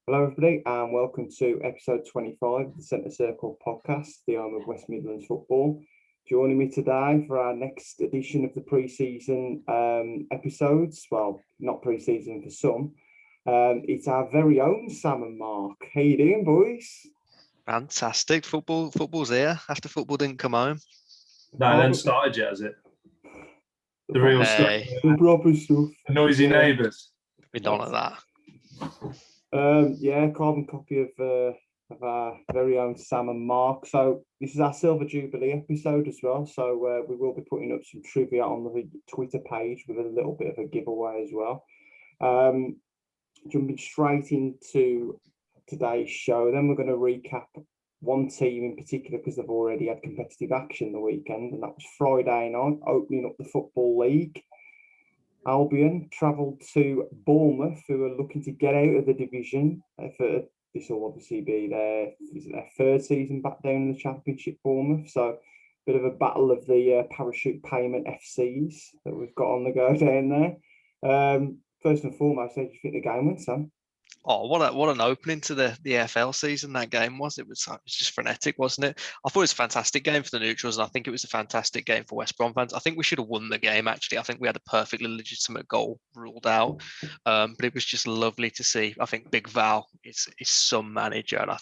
Hello, everybody, and welcome to episode 25 of the Centre Circle podcast, the home of West Midlands football. Joining me today for our next edition of the pre-season episodes, well, not pre-season for some, it's our very own Sam and Marc. How you doing, boys? Fantastic. Football's here after football didn't come home. No, it hasn't started yet, has it? The real stuff. The proper stuff. The noisy neighbours. We're none of that. Carbon copy of our very own Sam and Marc. So this is our Silver Jubilee episode as well. So we will be putting up some trivia on the Twitter page with a little bit of a giveaway as well. Jumping straight into today's show, then we're going to recap one team in particular because they've already had competitive action the weekend, and that was Friday night, opening up the Football League. Albion travelled to Bournemouth, who are looking to get out of the division. This will obviously be their third season back down in the Championship, Bournemouth. So, bit of a battle of the parachute payment FCs that we've got on the go down there. First and foremost, how do you think the game went, Sam? Oh, what an opening to the EFL season that game was. It was just frenetic, wasn't it? I thought it was a fantastic game for the neutrals, and I think it was a fantastic game for West Brom fans. I think we should have won the game, actually. I think we had a perfectly legitimate goal ruled out, but it was just lovely to see. I think Big Val is some manager, and I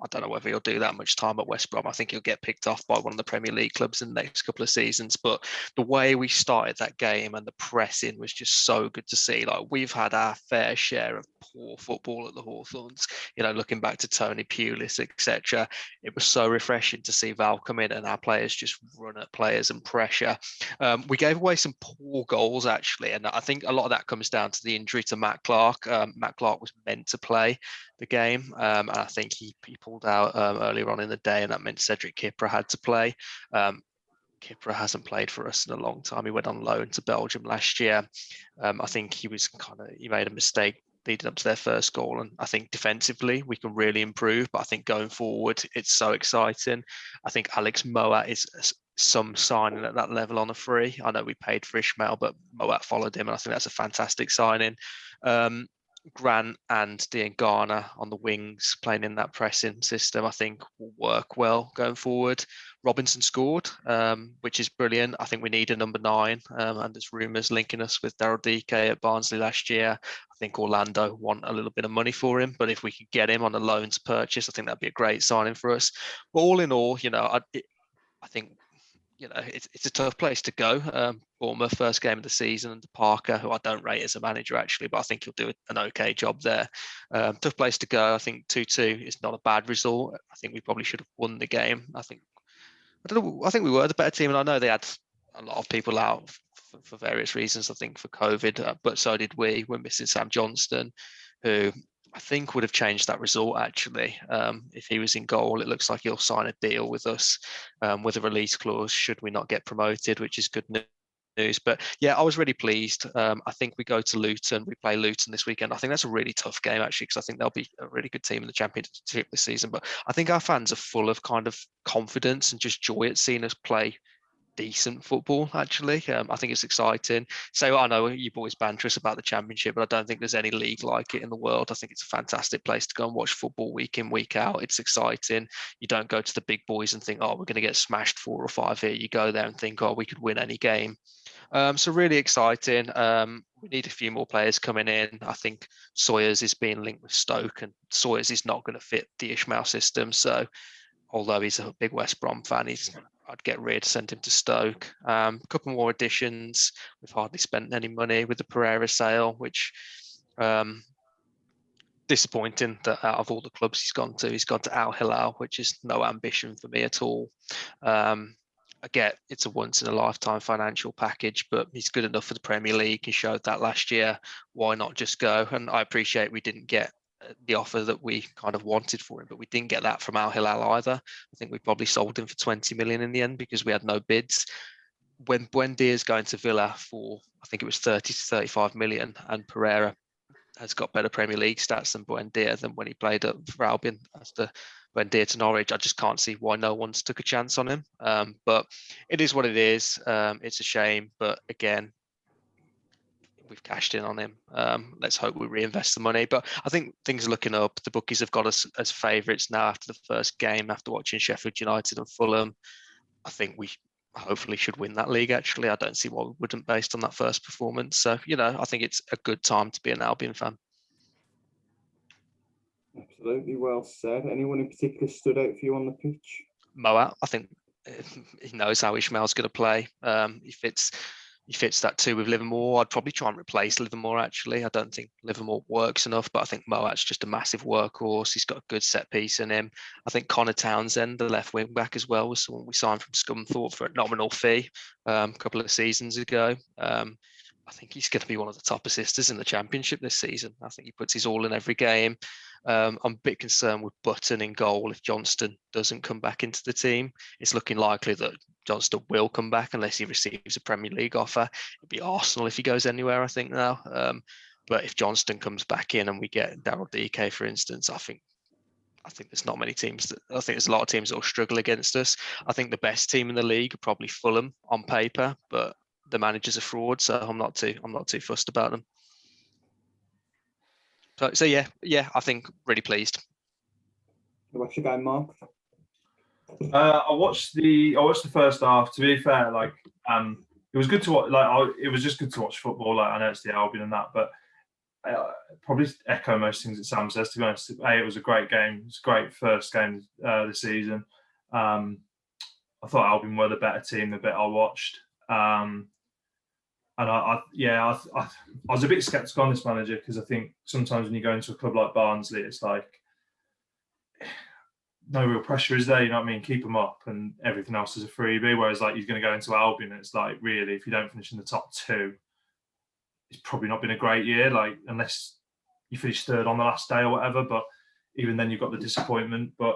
don't know whether he'll do that much time at West Brom. I think he'll get picked off by one of the Premier League clubs in the next couple of seasons, but the way we started that game and the pressing was just so good to see. Like, we've had our fair share of poor football at the Hawthorns, looking back to Tony Pulis, etc. It was so refreshing to see Val come in and our players just run at players and pressure. We gave away some poor goals, actually, and I think a lot of that comes down to the injury to Matt Clark. Matt Clark was meant to play the game, and I think he pulled out earlier on in the day, and that meant Cedric Kipra had to play. Kipra hasn't played for us in a long time. He went on loan to Belgium last year. I think he made a mistake leading up to their first goal, and I think defensively we can really improve, but I think going forward it's so exciting. I think Alex Moat is some signing at that level on a free. I know we paid for Ishmael, but Moat followed him, and I think that's a fantastic signing. Grant and Diangana on the wings playing in that pressing system, I think will work well going forward. Robinson scored, which is brilliant. I think we need a number 9, and there's rumours linking us with Daryl DK at Barnsley last year. I think Orlando want a little bit of money for him, but if we could get him on a loans purchase, I think that'd be a great signing for us. But all in all, I think it's a tough place to go. Bournemouth, first game of the season, under Parker, who I don't rate as a manager actually, but I think he'll do an okay job there. Tough place to go. I think 2-2 is not a bad result. I think we probably should have won the game. I think we were the better team, and I know they had a lot of people out for various reasons. I think for COVID, but so did we. We're missing Sam Johnston, who I think would have changed that result, actually. If he was in goal, it looks like he'll sign a deal with us with a release clause should we not get promoted, which is good news. But yeah, I was really pleased. I think we go to Luton. We play Luton this weekend. I think that's a really tough game, actually, because I think they'll be a really good team in the Championship this season. But I think our fans are full of kind of confidence and just joy at seeing us play decent football, actually. I think it's exciting. So I know you boys banter us about the Championship, but I don't think there's any league like it in the world. I think it's a fantastic place to go and watch football week in, week out. It's exciting. You don't go to the big boys and think, oh, we're going to get smashed 4 or 5 here. You go there and think, oh, we could win any game. So really exciting. We need a few more players coming in. I think Sawyers is being linked with Stoke, and Sawyers is not going to fit the Ishmael system. So although he's a big West Brom fan, I'd get rid, send him to Stoke. A couple more additions. We've hardly spent any money with the Pereira sale, which disappointing that out of all the clubs he's gone to Al Hilal, which is no ambition for me at all. I get it's a once in a lifetime financial package, but he's good enough for the Premier League. He showed that last year. Why not just go? And I appreciate we didn't get the offer that we kind of wanted for him, but we didn't get that from Al Hilal either. I think we probably sold him for 20 million in the end because we had no bids. When Buendia's going to Villa for, I think it was 30 to 35 million, and Pereira has got better Premier League stats than Buendia than when he played for Albion as the Buendia to Norwich. I just can't see why no one's took a chance on him. But it is what it is. It's a shame, but again, we've cashed in on him. Let's hope we reinvest the money. But I think things are looking up. The bookies have got us as favourites now after the first game, after watching Sheffield United and Fulham. I think we hopefully should win that league, actually. I don't see why we wouldn't based on that first performance. So, I think it's a good time to be an Albion fan. Absolutely, well said. Anyone in particular stood out for you on the pitch? Moat, I think he knows how Ishmael's going to play. He fits that too with Livermore. I'd probably try and replace Livermore, actually. I don't think Livermore works enough, but I think Moat's just a massive workhorse. He's got a good set piece in him. I think Connor Townsend, the left wing back as well, was someone we signed from Scunthorpe for a nominal fee a couple of seasons ago. I think he's going to be one of the top assisters in the Championship this season. I think he puts his all in every game. I'm a bit concerned with Button in goal if Johnston doesn't come back into the team. It's looking likely that Johnston will come back unless he receives a Premier League offer. It'd be Arsenal if he goes anywhere, I think now. But if Johnston comes back in and we get Daryl DK, for instance, I think there's not many teams I think there's a lot of teams that will struggle against us. I think the best team in the league are probably Fulham on paper, but the manager's a fraud, so I'm not too fussed about them. So yeah, I think really pleased. What's your game, Mark? I watched the first half. To be fair, it was good to watch. It was just good to watch football. I know it's the Albion and that, but probably echo most things that Sam says. To be honest, it was a great game. It's a great first game this season. I thought Albion were the better team. The bit I watched. And I was a bit sceptical on this manager because I think sometimes when you go into a club like Barnsley, it's like no real pressure is there. You know what I mean? Keep them up, and everything else is a freebie. Whereas he's going to go into Albion, and it's like really, if you don't finish in the top two, it's probably not been a great year. Unless you finish third on the last day or whatever. But even then, you've got the disappointment. But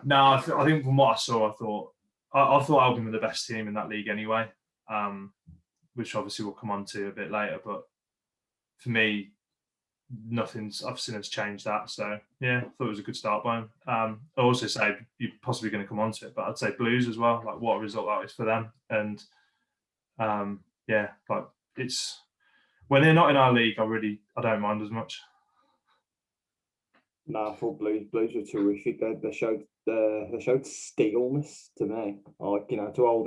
no, I think from what I saw, I thought Albion were the best team in that league anyway. Which obviously we'll come on to a bit later. But for me, nothing's I've seen has changed that. So yeah, I thought it was a good start by him. I also say you're possibly going to come on to it, but I'd say Blues as well. What a result that is for them. And it's when they're not in our league, I don't mind as much. No, I thought Blues were terrific. They showed steelness to me. To hold it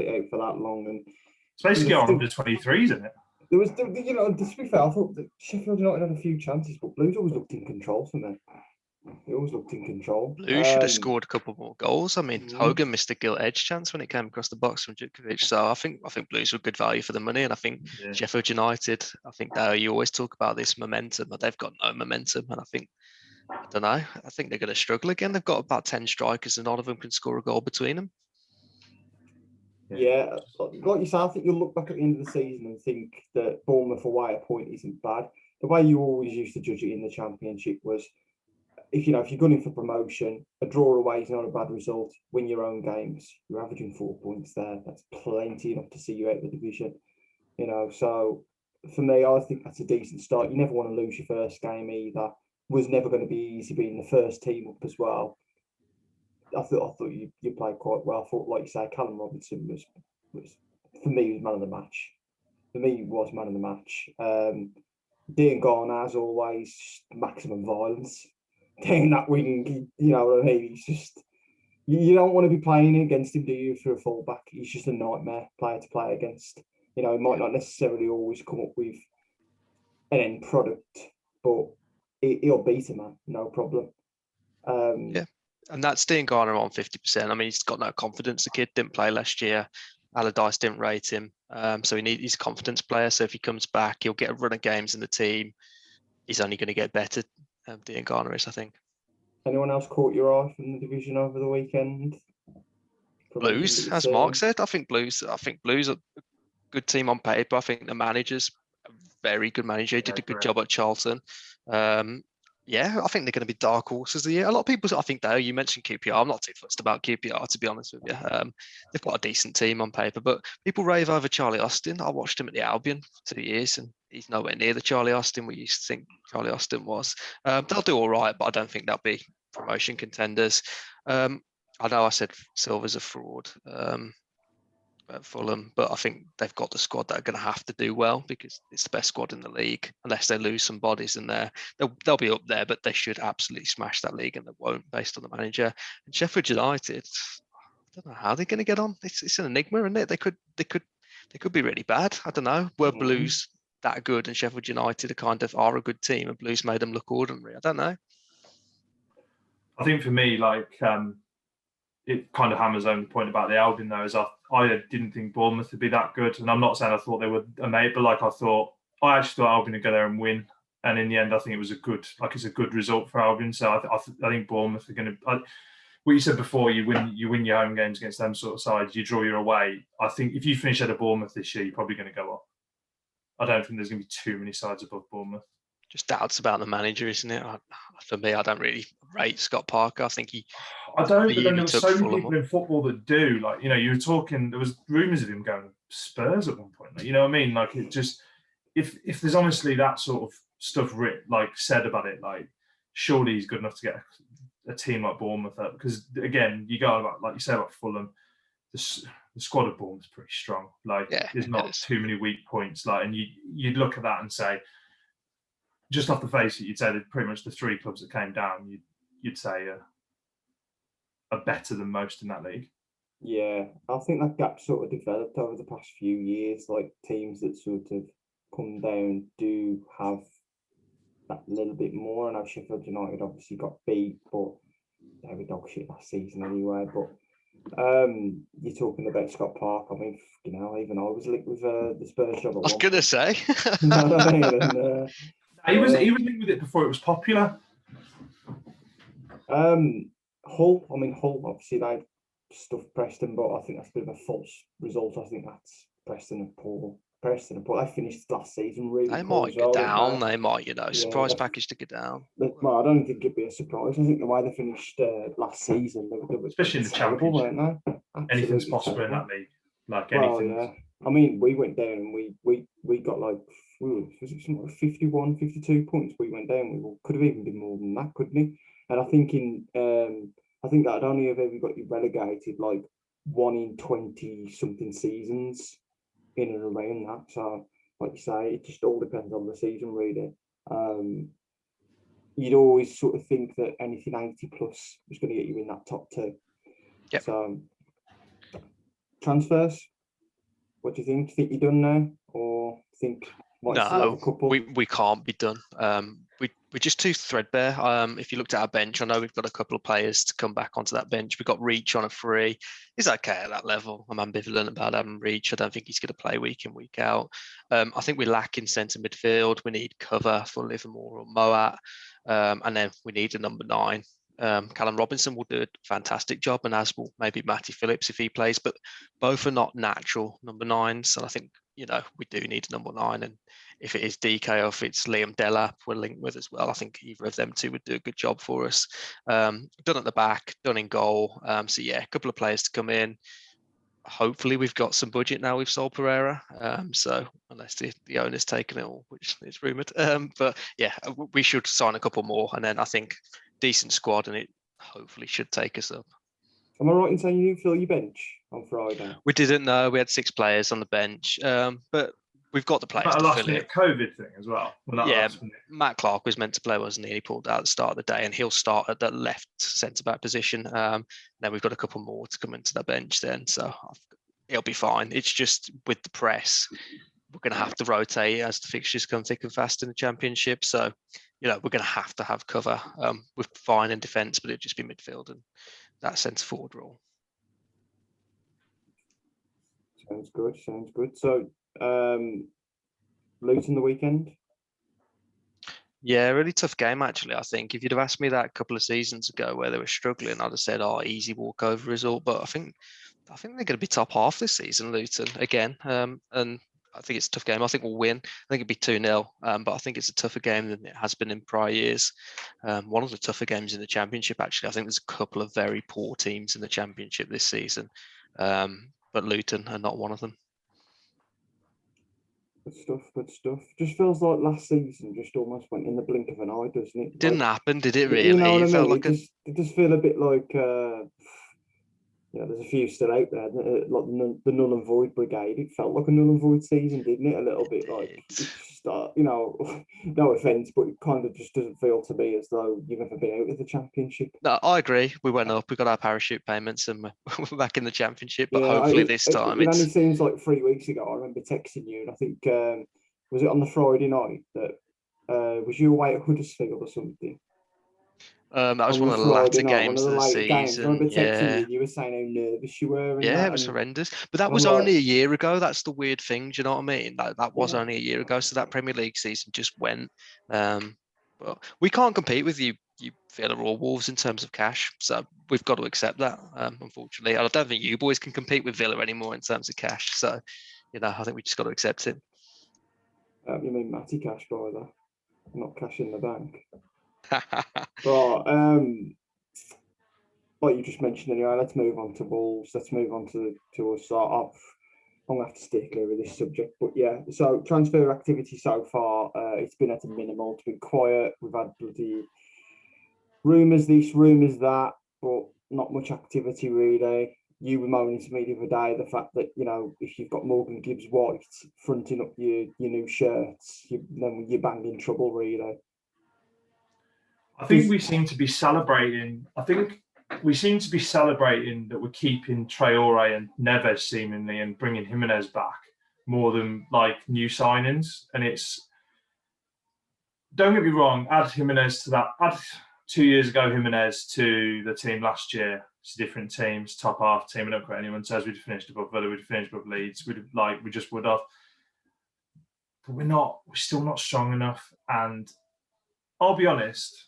out for that long, and it's basically on under 23s, isn't it? There was, to be fair, I thought that Sheffield United had a few chances, but Blues always looked in control for me. They always looked in control. Blues should have scored a couple more goals. I mean, Hogan missed a gilt edge chance when it came across the box from Djukovic. So I think Blues were good value for the money. And I think Sheffield United, you always talk about this momentum, but they've got no momentum. And I don't know, I think they're going to struggle again. They've got about 10 strikers and none of them can score a goal between them. Yeah, like you said, I think you'll look back at the end of the season and think that Bournemouth away a point isn't bad. The way you always used to judge it in the Championship was, if you're gunning for promotion, a draw away is not a bad result. Win your own games, you're averaging 4 points there. That's plenty enough to see you out of the division. So for me, I think that's a decent start. You never want to lose your first game either. Was never going to be easy being the first team up as well. I thought you played quite well. I thought, like you say, Callum Robinson was for me was man of the match. For me, he was man of the match. Dean Garner, as always, maximum violence down that wing. You know what I mean? He's just you don't want to be playing against him, do you? For a fullback, he's just a nightmare player to play against. He might not necessarily always come up with an end product, but he'll beat a man, no problem. And that's Dean Garner on 50%. I mean, he's got no confidence. The kid didn't play last year. Allardyce didn't rate him. So he's a confidence player. So if he comes back, he'll get a run of games in the team. He's only going to get better, Dean Garner is, I think. Anyone else caught your eye from the division over the weekend? Blues, as Mark said. I think Blues are a good team on paper. I think the manager's a very good manager. He did a good job at Charlton. I think they're going to be dark horses of the year. A lot of people, I think, though, you mentioned QPR. I'm not too fussed about QPR, to be honest with you. They've got a decent team on paper, but people rave over Charlie Austin. I watched him at the Albion for 2 years, and he's nowhere near the Charlie Austin we used to think Charlie Austin was. They'll do all right, but I don't think they'll be promotion contenders. I know I said Silver's a fraud at Fulham, but I think they've got the squad that are going to have to do well because it's the best squad in the league. Unless they lose some bodies in there, they'll be up there, but they should absolutely smash that league, and they won't based on the manager. And Sheffield United, I don't know how they're going to get on. It's an enigma, isn't it? They could be really bad. I don't know. Were Blues that good, and Sheffield United are a good team, and Blues made them look ordinary? I don't know. I think for me, it kind of hammers home the point about the Albion, though, is I didn't think Bournemouth would be that good. And I'm not saying I thought they were amazing, but I actually thought Albion would go there and win. And in the end, I think it was it's a good result for Albion. So I think Bournemouth are going to, what you said before, you win your home games against them sort of sides, you draw your away. I think if you finish at a Bournemouth this year, you're probably going to go up. I don't think there's going to be too many sides above Bournemouth. Just doubts about the manager, isn't it? For me, I don't really rate Scott Parker. I think I don't, but then there were so many people in football that do. You were talking, there was rumours of him going to Spurs at one point. You know what I mean? It just, if there's honestly that sort of stuff said about it, surely he's good enough to get a team like Bournemouth up. Because again, you go about, like you say about Fulham, the squad of Bournemouth is pretty strong. There's not too many weak points. And you'd look at that and say, just off the face of it, you'd say that pretty much the three clubs that came down, you'd say are better than most in that league. Yeah, I think that gap sort of developed over the past few years. Teams that sort of come down do have that little bit more. I know Sheffield United obviously got beat, but they were dog shit last season anyway. But you're talking about Scott Park. I mean, even I was linked with the Spurs job. I was going to say. He was linked with it before it was popular. Hull obviously they stuffed Preston, but I think that's a bit of a false result. I think that's Preston and Paul. They finished last season really. They might go down. They might, surprise package to go down. Well, I don't think it'd be a surprise. I think the way they finished last season, they were especially in the Championship, weren't they? Anything's possible in that league. Anything. Well, yeah. I mean, we went down and we got was it something like 51, 52 points. We went down. We could have even been more than that, couldn't we? And I think I think that I'd only have ever got you relegated 1 in 20 something seasons in and around that. So, like you say, it just all depends on the season, really. You'd always sort of think that anything 80 plus was going to get you in that top two. Yep. So, transfers. What do you think? Think you're done now, or think? No, we can't be done. We're just too threadbare. If you looked at our bench, I know we've got a couple of players to come back onto that bench. We've got Reach on a free. He's okay at that level. I'm ambivalent about having Reach. I don't think he's going to play week in, week out. I think we lack in centre midfield. We need cover for Livermore or Moat. And then we need a number 9. Callum Robinson will do a fantastic job, and as will maybe Matty Phillips if he plays, but both are not natural number 9s. And I think, we do need a number 9. And if it is DK or if it's Liam Delap we're linked with as well, I think either of them two would do a good job for us. Done at the back, done in goal. So yeah, a couple of players to come in. Hopefully we've got some budget now. We've sold Pereira. So unless the owner's taken it all, which is rumoured. But yeah, we should sign a couple more. And then I think decent squad, and it hopefully should take us up. Am I right in saying you didn't fill your bench on Friday? We didn't know. We had 6 players on the bench, but we've got the players to fill it. COVID thing as well. Matt Clark was meant to play, wasn't he? He pulled out at the start of the day, and he'll start at the left centre-back position. Then we've got a couple more to come into the bench then, so it'll be fine. It's just with the press, we're going to have to rotate as the fixtures come thick and fast in the Championship. So, we're going to have cover with fine in defence, but it'll just be midfield and that centre-forward role. Sounds good. So, Luton the weekend? Yeah, really tough game, actually, I think. If you'd have asked me that a couple of seasons ago where they were struggling, I'd have said, easy walkover result. But I think they're going to be top half this season, Luton, again. And I think it's a tough game. I think we'll win. I think it'd be 2-0, but I think it's a tougher game than it has been in prior years. One of the tougher games in the Championship, actually. I think there's a couple of very poor teams in the Championship this season, but Luton are not one of them. Good stuff. Just feels like last season just almost went in the blink of an eye, doesn't it? Didn't happen, did it really? You know what I mean? Felt like it just feel a bit like there's a few still out there, like the null and void brigade. It felt like a null and void season, didn't it? A little bit like it's just, no offense, but it kind of just doesn't feel to me as though you've ever been out of the championship. No, I agree. We went up, we got our parachute payments, and we're back in the championship. But Yeah, hopefully this time it only seems like 3 weeks ago. I remember texting you, and I think was it on the Friday night that was you away at Huddersfield or something? that was On one the of the Friday latter night, one games of the of the later games. I remember season. texting you, Yeah. and you were saying how nervous you were, and Yeah, that, it was and horrendous. But that I'm was like, only a year ago. That's the weird thing. Do you know what I mean? That was yeah. only a year ago. So that Premier League season just went. But we can't compete with you Villa or Wolves in terms of cash. So we've got to accept that, unfortunately. I don't think you boys can compete with Villa anymore in terms of cash. So, I think we just got to accept it. You mean Matty cash by that, not cash in the bank. Right. Like you just mentioned anyway, let's move on to Wolves. Let's move on to us. I'm gonna have to stay clear of this subject, but yeah. So transfer activity so far, it's been at a minimal. It's been quiet. We've had bloody rumours this, rumours that, but not much activity really. You were moaning to me the other day the fact that if you've got Morgan Gibbs White fronting up your new shirts, then you're banging trouble really. I think we seem to be celebrating. That we're keeping Traore and Neves seemingly and bringing Jimenez back more than like new signings. And don't get me wrong, add Jimenez to that. Add 2 years ago Jimenez to the team last year. It's different teams, top half team. I don't care anyone says we'd finished above Villa, we'd finished above Leeds. We just would have. But we're still not strong enough. And I'll be honest,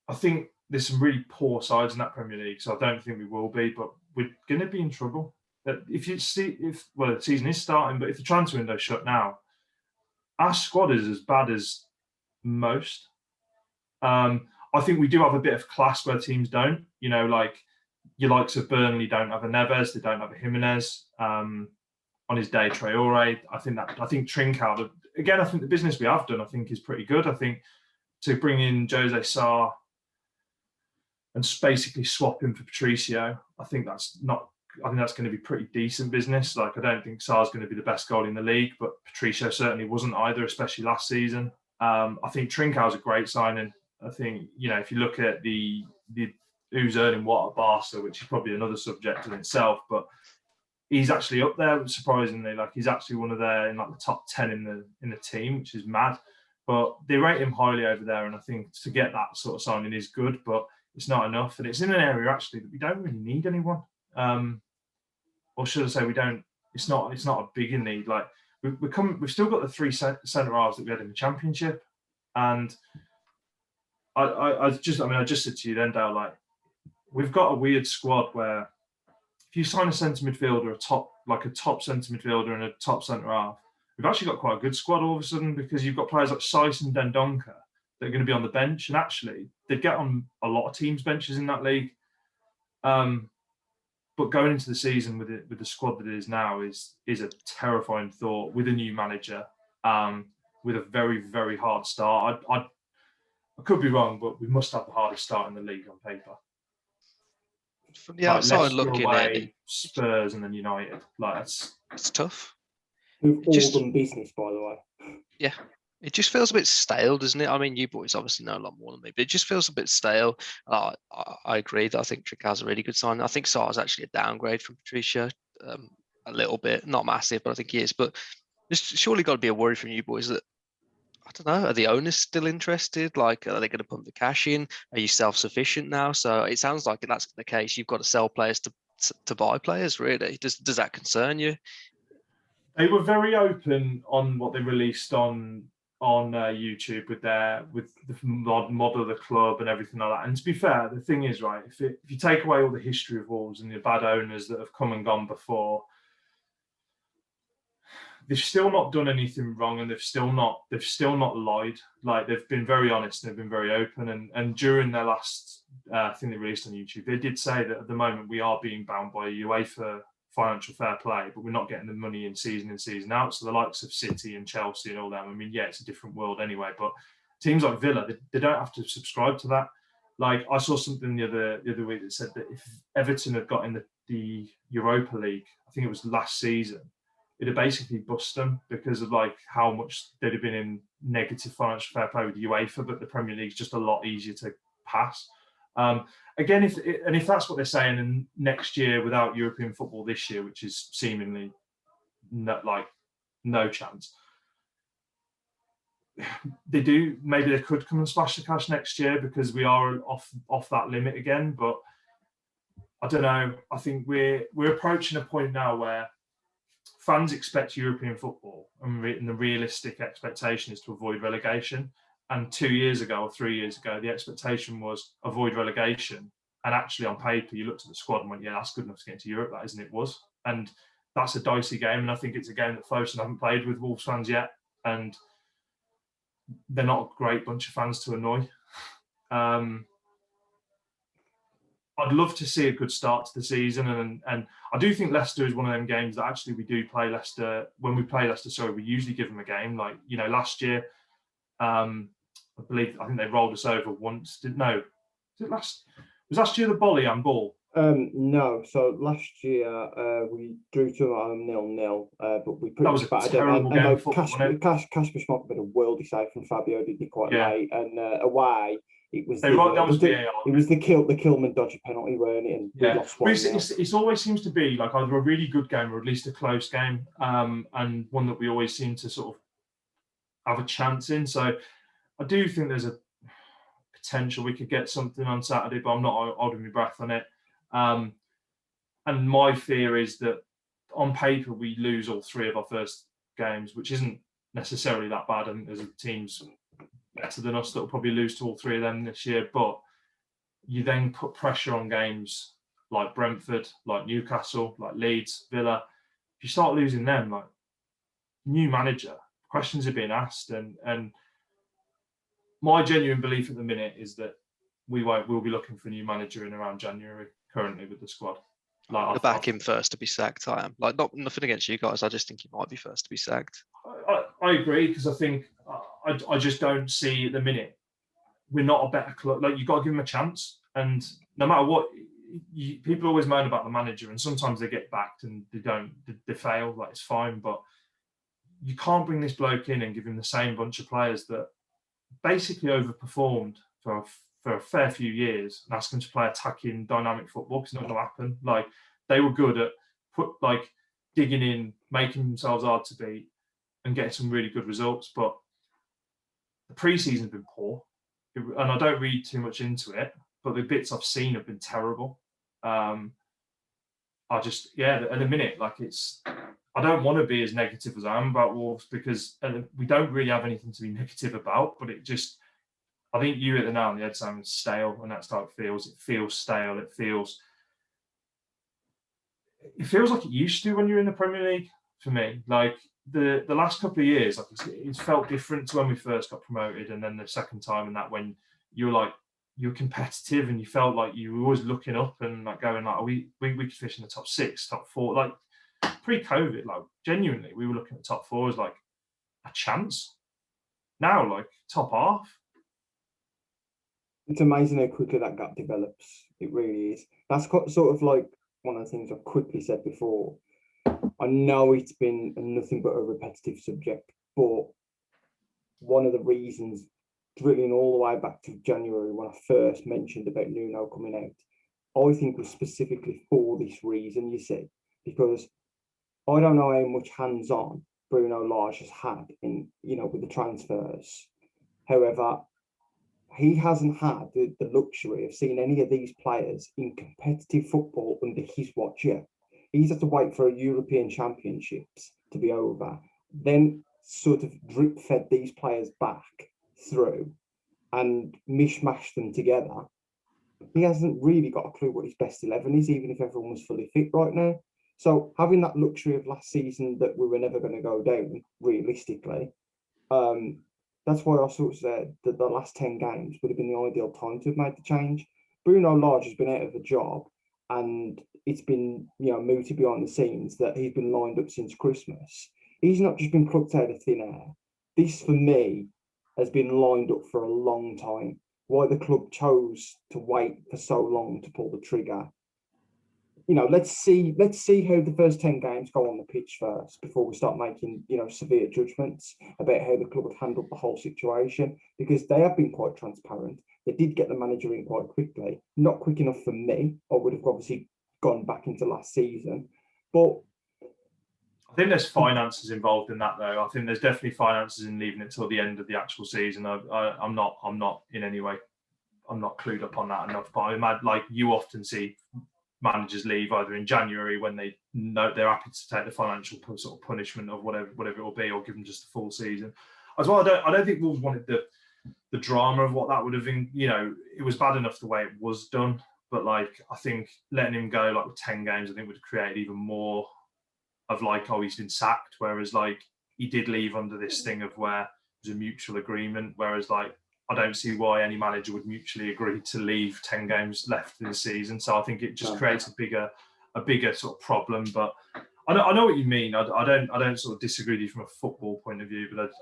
I think there's some really poor sides in that Premier League, so I don't think we will be, but we're going to be in trouble. The season is starting, but if the transfer window's shut now, our squad is as bad as most. I think we do have a bit of class where teams don't. Like your likes of Burnley don't have a Neves, they don't have a Jimenez. On his day, Traore. I think Trincao. Again, I think the business we have done, I think, is pretty good. I think to bring in Jose Sarr and basically swap him for Patricio, I think that's going to be pretty decent business. Like, I don't think Sarr's going to be the best goalie in the league, but Patricio certainly wasn't either, especially last season. I think Trincao's a great signing. I think, if you look at the who's earning what at Barca, which is probably another subject in itself, but he's actually up there, surprisingly. Like, he's actually one of in like the top 10 in the team, which is mad. But they rate him highly over there, and I think to get that sort of signing is good, but it's not enough. And it's in an area actually that we don't really need anyone. Or should I say we don't? It's not a big need. Like, we've still got the three centre halves that we had in the Championship, and I just said to you then, Dale, like, we've got a weird squad where if you sign a centre midfielder, a top centre midfielder and a top centre half, we've actually got quite a good squad all of a sudden, because you've got players like Saiss and Dendoncker that are going to be on the bench, and actually they'd get on a lot of teams' benches in that league. But going into the season with the squad that it is now is a terrifying thought, with a new manager, with a very, very hard start. I could be wrong, but we must have the hardest start in the league on paper. From the outside looking in, Spurs and then United. Like, it's tough. Who've all done business, by the way. Yeah. It just feels a bit stale, doesn't it? I mean, you boys obviously know a lot more than me, but it just feels a bit stale. I agree that I think Trincao's a really good sign. I think Sarr's actually a downgrade from Patricio, a little bit, not massive, but I think he is. But there's surely got to be a worry from you boys that, I don't know, are the owners still interested? Like, are they going to pump the cash in? Are you self-sufficient now? So it sounds like that's the case. You've got to sell players to buy players, really. Does that concern you? They were very open on what they released on YouTube with the model of the club and everything like that. And to be fair, the thing is, right, if you take away all the history of Wolves and the bad owners that have come and gone before, they've still not done anything wrong, and they've still not lied. Like, they've been very honest and they've been very open. And during their last thing they released on YouTube, they did say that at the moment we are being bound by UEFA financial fair play, but we're not getting the money in season out. So the likes of City and Chelsea and all them, I mean, yeah, it's a different world anyway, but teams like Villa, they don't have to subscribe to that. Like I saw something the other week that said that if Everton had got in the Europa League, I think it was last season, it'd basically bust them because of like how much they'd have been in negative financial fair play with UEFA, but the Premier League's just a lot easier to pass. Again, if that's what they're saying, and next year without European football this year, which is seemingly no chance, maybe they could come and splash the cash next year because we are off that limit again. But I don't know. I think we're approaching a point now where fans expect European football, and the realistic expectation is to avoid relegation. And 2 years ago or 3 years ago, the expectation was avoid relegation. And actually, on paper, you looked at the squad and went, "Yeah, that's good enough to get into Europe." That isn't. It was, and that's a dicey game. And I think it's a game that Fosun haven't played with Wolves fans yet, and they're not a great bunch of fans to annoy. I'd love to see a good start to the season, and I do think Leicester is one of them games that actually we do play Leicester. When we play Leicester, we usually give them a game. Like, you know, last year, I think they rolled us over once. Was last year the Bolly and Ball? No. So last year we drew to them at 0-0, but we pretty much battered them. And Kasper Schmeichel made a worldie save from Fabio, did he quite late, and away. It was the Kilman dodgy penalty, weren't it? And we lost one. It always seems to be like either a really good game or at least a close game, and one that we always seem to sort of have a chance in. So I do think there's a potential we could get something on Saturday, but I'm not holding my breath on it. And my fear is that on paper we lose all three of our first games, which isn't necessarily that bad. I think there's teams better than us that will probably lose to all three of them this year. But you then put pressure on games like Brentford, like Newcastle, like Leeds, Villa. If you start losing them, like new manager, questions are being asked, and my genuine belief at the minute is that we'll be looking for a new manager in around January currently with the squad. Like, back him first to be sacked. I am like nothing against you guys. I just think he might be first to be sacked. I agree, because I think I just don't see at the minute we're not a better club. Like, you've got to give him a chance, and no matter what, people always moan about the manager, and sometimes they get backed and they fail. Like, it's fine, but you can't bring this bloke in and give him the same bunch of players that basically overperformed for a fair few years and ask them to play attacking, dynamic football, because it's not going to happen. Like, they were good at digging in, making themselves hard to beat, and getting some really good results. But the pre-season's been poor, and I don't read too much into it, but the bits I've seen have been terrible. At the minute, like, I don't want to be as negative as I am about Wolves, because we don't really have anything to be negative about, but I think you at the now on the head sound stale, and that's how it feels. It feels stale. It feels like it used to when you're in the Premier League for me. Like, the last couple of years, like, it's felt different to when we first got promoted, and then the second time, and that when you're competitive and you felt like you were always looking up and like going like, we could fish in the top 6, top 4. Like, pre-COVID, like, genuinely, we were looking at top 4 as like a chance. Now, like, top half. It's amazing how quickly that gap develops. It really is. That's sort of like one of the things I've quickly said before. I know it's been nothing but a repetitive subject, but one of the reasons, drilling all the way back to January when I first mentioned about Nuno coming out, I think was specifically for this reason, you see, because I don't know how much hands-on Bruno Lage has had in, with the transfers. However, he hasn't had the luxury of seeing any of these players in competitive football under his watch yet. He's had to wait for a European Championships to be over, then sort of drip fed these players back through and mishmashed them together. He hasn't really got a clue what his best 11 is, even if everyone was fully fit right now. So having that luxury of last season that we were never going to go down, realistically, that's why I sort of said that the last 10 games would have been the ideal time to have made the change. Bruno Lage has been out of a job, and it's been, mooted behind the scenes that he's been lined up since Christmas. He's not just been plucked out of thin air. This, for me, has been lined up for a long time. why the club chose to wait for so long to pull the trigger. You know, let's see how the first 10 games go on the pitch first before we start making, you know, severe judgments about how the club have handled the whole situation, because they have been quite transparent. They did get the manager in quite quickly, not quick enough for me. I would have obviously gone back into last season, but I think there's finances involved in that, though. I think there's definitely finances in leaving it till the end of the actual season. I'm not in any way, I'm not clued up on that enough. But I imagine, like, you often see managers leave either in January when they know they're happy to take the financial sort of punishment of whatever it will be, or give them just a full season. As well, I don't think Wolves wanted the drama of what that would have been. You know, it was bad enough the way it was done, but like, I think letting him go like with 10 games, I think would create even more of like, oh, he's been sacked. Whereas like, he did leave under this thing of where there's a mutual agreement. Whereas like, I don't see why any manager would mutually agree to leave 10 games left in the season. So I think it just creates a bigger sort of problem. But I know what you mean. I don't sort of disagree with you from a football point of view, but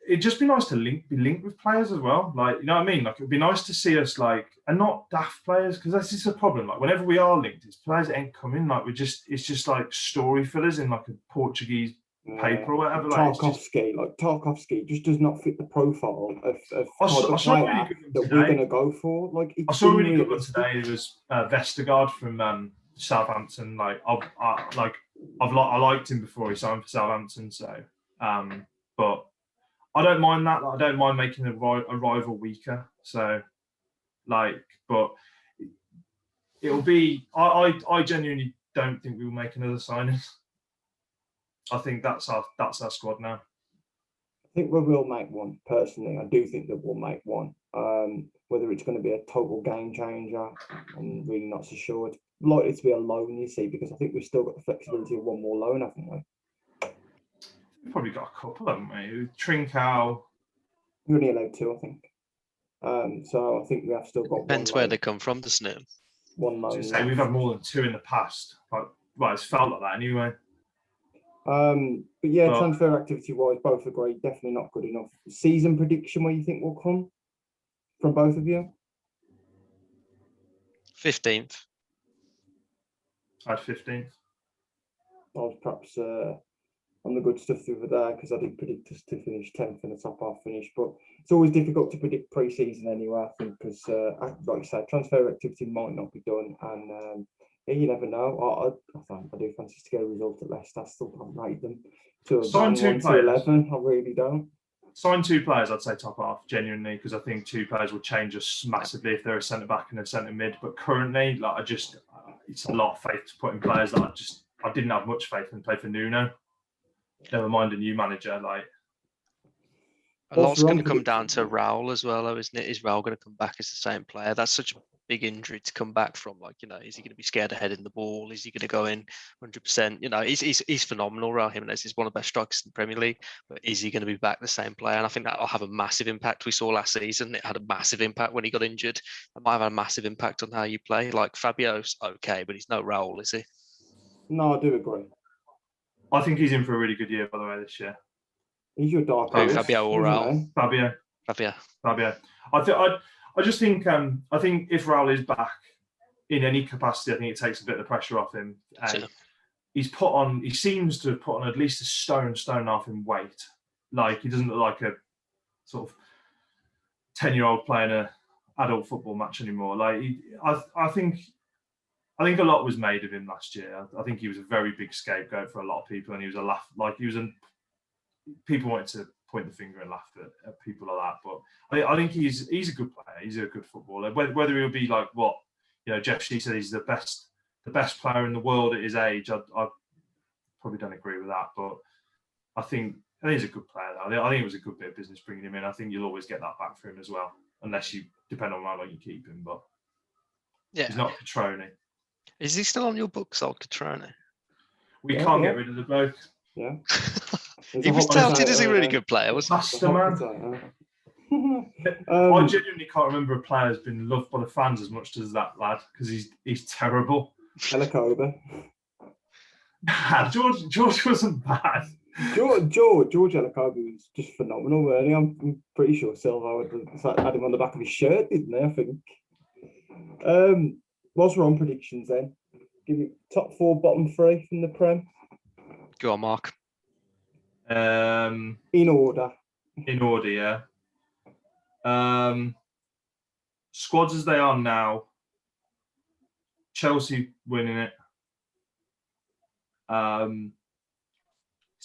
it'd just be nice to be linked with players as well. Like, you know what I mean? Like, it'd be nice to see us like, and not daft players, because that's just a problem. Like, whenever we are linked, it's players that ain't coming. Like, it's just like story fillers in like a Portuguese paper or whatever. Tarkovsky just does not fit the profile of I saw a really good one that today. We're going to go for. Like, I saw a really good one today. It was Vestergaard from Southampton. Like, I liked him before he signed for Southampton. So, but I don't mind that. Like, I don't mind making a rival weaker. So, like, but it'll be. I genuinely don't think we'll make another signing. I think that's our squad now. I think we will make one, personally. I do think that we'll make one. Whether it's going to be a total game changer, I'm really not so sure. It's likely to be a loan, you see, because I think we've still got the flexibility of one more loan, haven't we? We've probably got a couple, haven't we? Trincao. We're only allowed 2, I think. So I think we have still got Depends where they come from, doesn't it? One loan. Say we've had more than 2 in the past. Well, it's felt like that anyway. But yeah, transfer activity wise, both agree. Definitely not good enough. Season prediction, where you think will come from both of you? 15th. I had 15th. I was perhaps on the good stuff over there, because I did predict us to finish 10th in the top half finish. But it's always difficult to predict pre-season anyway, I think, because like I said, transfer activity might not be done, and you never know. I do fancy to get a result at Leicester. I still can't rate them to sign 2 players. 11. I really don't. Sign 2 players, I'd say top half, genuinely, because I think 2 players will change us massively if they're a centre back and a centre mid. But currently, like, it's a lot of faith to put in players that I didn't have much faith in. Play for Nuno. Never mind a new manager. Like, a lot's going to come down to Raul as well, though, isn't it? Is Raul going to come back as the same player? That's such a big injury to come back from. Like, you know, is he going to be scared of heading the ball? Is he going to go in 100%? You know, he's phenomenal. Raul Jimenez is one of the best strikers in the Premier League, but is he going to be back the same player? And I think that'll have a massive impact. We saw last season it had a massive impact when he got injured. It might have a massive impact on how you play. Like, Fabio's okay, but he's no Raul, is he? No, I do agree. I think he's in for a really good year, by the way, this year. He's your dark horse. Fabio or Raul? Fabio. I just think I think if Raul is back in any capacity, I think it takes a bit of the pressure off him. He seems to have put on at least a stone and a half in weight. Like, he doesn't look like a sort of 10-year-old playing an adult football match anymore. Like, I think a lot was made of him last year. I think he was a very big scapegoat for a lot of people, and he was a laugh. Like, people wanted to point the finger and laugh at people like that. But I think he's a good player. He's a good footballer. Whether he'll be like what, you know, Jeff Shee said he's the best player in the world at his age. I probably don't agree with that, but I think he's a good player. I think it was a good bit of business bringing him in. I think you'll always get that back for him as well, unless you depend on how long you keep him. But yeah, he's not Catrone. Is he still on your books, old Catrone? We can't get rid of the bloke. Yeah. He was touted as a really good player, wasn't he? I genuinely can't remember a player who's been loved by the fans as much as that lad, because he's terrible. Helicoba. George wasn't bad. George Elokobi was just phenomenal, really. I'm pretty sure Silva had him on the back of his shirt, didn't they? I think. Whilst we're on predictions, then give me top 4, bottom 3 from the Prem. Go on, Mark. In order. In order, yeah. Squads as they are now. Chelsea winning it.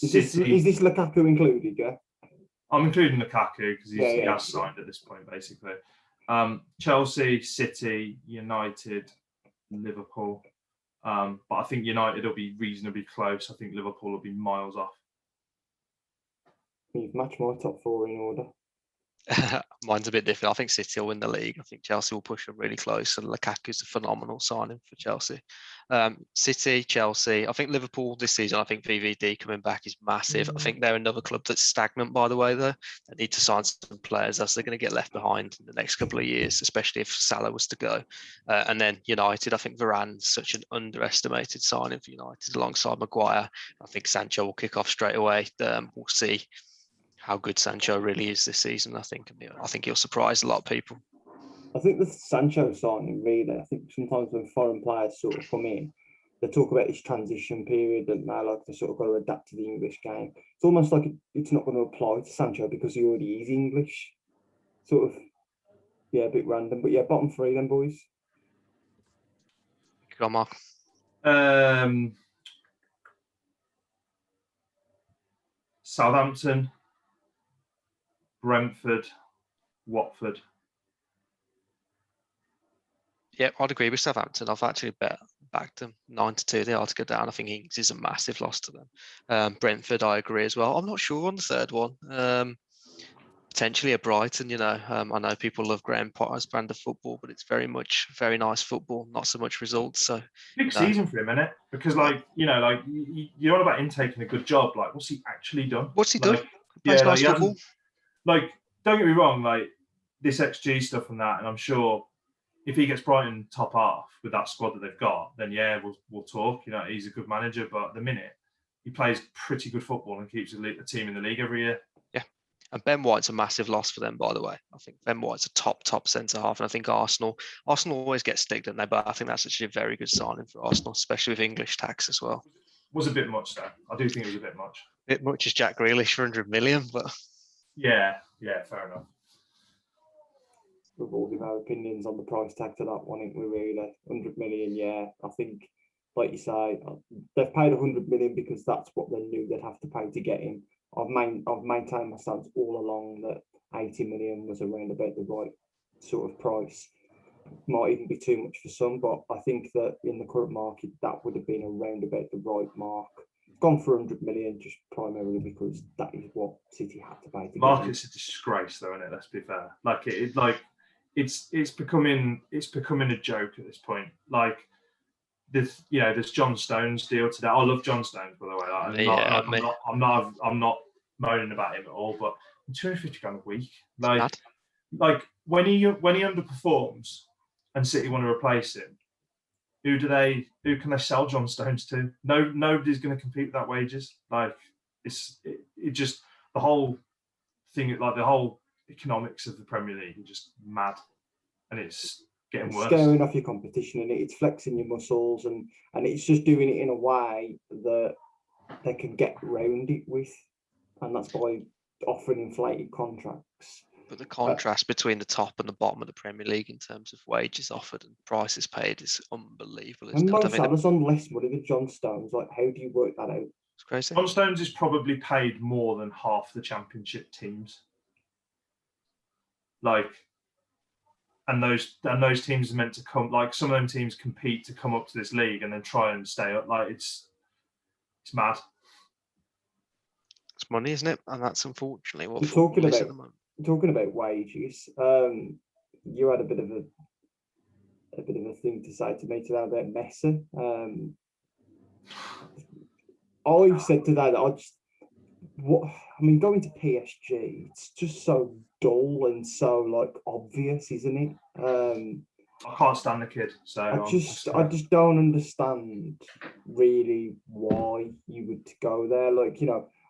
Is City. this Lukaku included? Yeah. I'm including Lukaku because he Yeah. has signed at this point, basically. Chelsea, City, United, Liverpool. But I think United will be reasonably close. I think Liverpool will be miles off. You've matched my top 4 in order. Mine's a bit different. I think City will win the league. I think Chelsea will push them really close. And Lukaku's a phenomenal signing for Chelsea. City, Chelsea. I think Liverpool this season, I think VVD coming back is massive. I think they're another club that's stagnant, by the way, though. They need to sign some players as they're going to get left behind in the next couple of years, especially if Salah was to go. And then United, I think Varane's such an underestimated signing for United alongside Maguire. I think Sancho will kick off straight away. We'll see how good Sancho really is this season. I think he'll surprise a lot of people. I think the Sancho signing, really, I think sometimes when foreign players sort of come in, they talk about this transition period and now like they sort of got to adapt to the English game. It's almost like it's not going to apply to Sancho because he already is English. Sort of, yeah, a bit random. But yeah, bottom 3 then, boys. Go on, Mark. Southampton, Brentford, Watford. Yeah, I'd agree with Southampton. I've actually backed them 9-2. They are to go down. I think Ings is a massive loss to them. Brentford, I agree as well. I'm not sure on the third one. Potentially a Brighton, I know people love Graham Potter's brand of football, but it's very nice football, not so much results. So big season for him, isn't it? Because you're on about him taking a good job. Like, what's he actually done? What's he done? Plays nice football. Don't get me wrong. Like this XG stuff and that, and I'm sure if he gets Brighton top half with that squad that they've got, then yeah, we'll talk. He's a good manager, but at the minute he plays pretty good football and keeps a team in the league every year. Yeah, and Ben White's a massive loss for them, by the way. I think Ben White's a top centre half, and I think Arsenal always get stick, don't they? But I think that's actually a very good signing for Arsenal, especially with English tax as well. Was a bit much though. I do think it was a bit much. A bit much as Jack Grealish for 100 million, but yeah, fair enough. We've all given our opinions on the price tag to that one, ain't we, really? 100 million, yeah. I think, like you say, they've paid 100 million because that's what they knew they'd have to pay to get him. I've maintained my stance all along that 80 million was around about the right sort of price. Might even be too much for some, but I think that in the current market, that would have been around about the right mark. Gone for 100 million just primarily because that is what City had to pay to get him. Market's a disgrace, though, isn't it? Let's be fair. It's becoming a joke at this point. Like this John Stones deal today. I love John Stones, by the way. I'm not moaning about him at all, but £250 a week. Like when he underperforms and City want to replace him, who can they sell John Stones to? Nobody's going to compete with that wages. Like it just the whole thing, like the whole economics of the Premier League are just mad, and it's getting worse. Scaring off your competition, and it's flexing your muscles, and it's just doing it in a way that they can get around it with, and that's by offering inflated contracts. But the contrast between the top and the bottom of the Premier League in terms of wages offered and prices paid is unbelievable. And Mo Salah's on less money than John Stones. Like, how do you work that out? It's crazy. John Stones is probably paid more than half the Championship teams. And those teams are meant to come. Like, some of them teams compete to come up to this league and then try and stay up. Like, it's mad. It's money, isn't it? And that's unfortunately what football is at the moment. Talking about wages, you had a bit of a thing to say to me today about Messi. I've said today that going to PSG, it's just so dull and so like obvious, isn't it? I can't stand the kid, so I just don't understand really why you would go there. Like,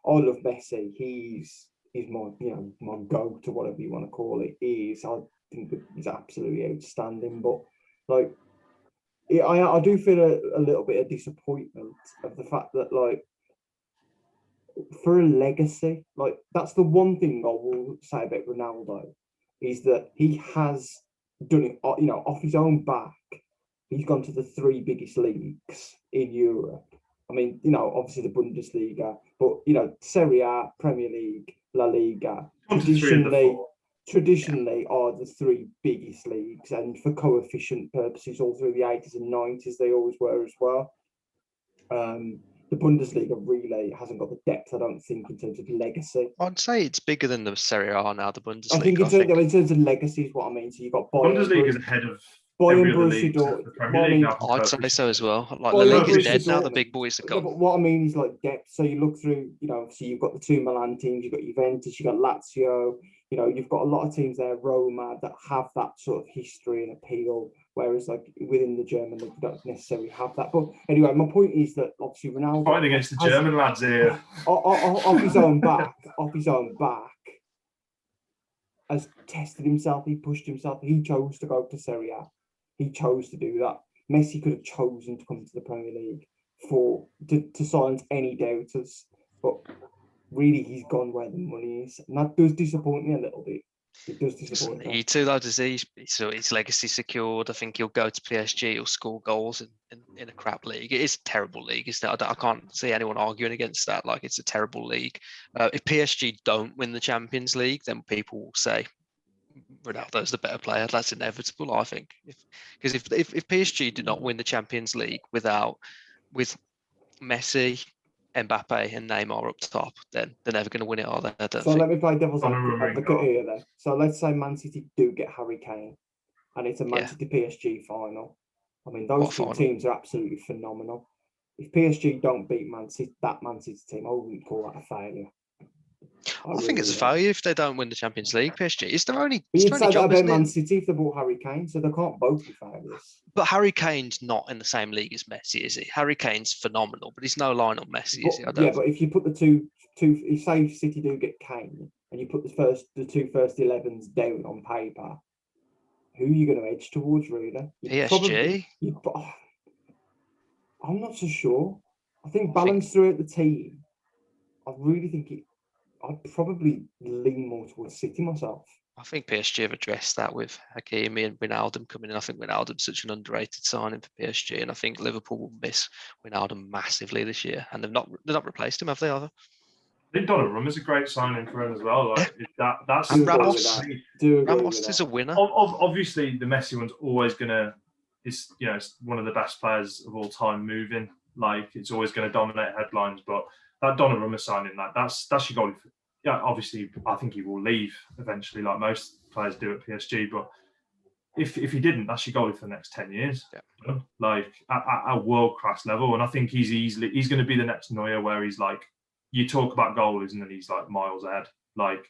I love Messi. He's my my go to whatever you want to call it. I think that he's absolutely outstanding. But like, I do feel a little bit of disappointment of the fact that like, for a legacy, like that's the one thing I will say about Ronaldo is that he has done it, off his own back. He's gone to the three biggest leagues in Europe. I mean, obviously the Bundesliga, but Serie A, Premier League, La Liga, traditionally are the three biggest leagues, and for coefficient purposes, all through the 80s and 90s, they always were as well. The Bundesliga really hasn't got the depth, I don't think, in terms of legacy. I'd say it's bigger than the Serie A now, the Bundesliga. I think in terms of legacy is what I mean. So you've got Bundesliga is ahead of Bayern, every other Borussia league. I'd say so as well. Like, Bayern, the league is Borussia dead now, the Dortmund. big boys are No, gone. but what I mean is like depth. So you look through, so you've got the two Milan teams, you've got Juventus, you've got Lazio, you've got a lot of teams there, Roma, that have that sort of history and appeal, whereas like within the German league, you don't necessarily have that. But anyway, my point is that obviously Ronaldo fighting against the German lads here. Off his own back, has tested himself, he pushed himself, he chose to go to Serie A. He chose to do that. Messi could have chosen to come to the Premier League to silence any doubters, but really he's gone where the money is, and that does disappoint me a little bit. It does disappoint me. He too, though, does he? So his legacy secured. I think he'll go to PSG. He'll score goals in a crap league. It is a terrible league, isn't it? I can't see anyone arguing against that. Like, it's a terrible league. If PSG don't win the Champions League, then people will say Ronaldo's the better player. That's inevitable, I think. Because if PSG do not win the Champions League with Messi, Mbappe and Neymar up top, then they're never going to win it, are they? Let me play devil's advocate here then. So let's say Man City do get Harry Kane and it's a Man City PSG final. I mean, those two teams are absolutely phenomenal. If PSG don't beat Man City team, I wouldn't call that a failure. I think it's a failure if they don't win the Champions League. PSG, it's their only. But you'd say that about Man City if they bought Harry Kane, so they can't both be failures. But Harry Kane's not in the same league as Messi, is he? Harry Kane's phenomenal, but he's no Lionel Messi, is he? But if you put the two, say City do get Kane, and you put the two first 11s down on paper, who are you going to edge towards, really? PSG. I'm not so sure. I think balanced throughout the team, I really think I'd probably lean more towards City myself. I think PSG have addressed that with Hakimi and Wijnaldum coming in. I think Wijnaldum's such an underrated signing for PSG, and I think Liverpool will miss Wijnaldum massively this year. And they've not replaced him, have they? Either? I think Donnarumma's a great signing for him as well. Like that's Ramos is a winner. Obviously, the Messi one's always gonna. It's one of the best players of all time moving. Like, it's always going to dominate headlines. But that Donnarumma signing, that's your goalie. Yeah, obviously, I think he will leave eventually, like most players do at PSG. But if he didn't, that's your goalie for the next 10 years. Yeah. Like at a world class level. And I think he's going to be the next Neuer, where he's like, you talk about goalies and then he's like miles ahead. Like,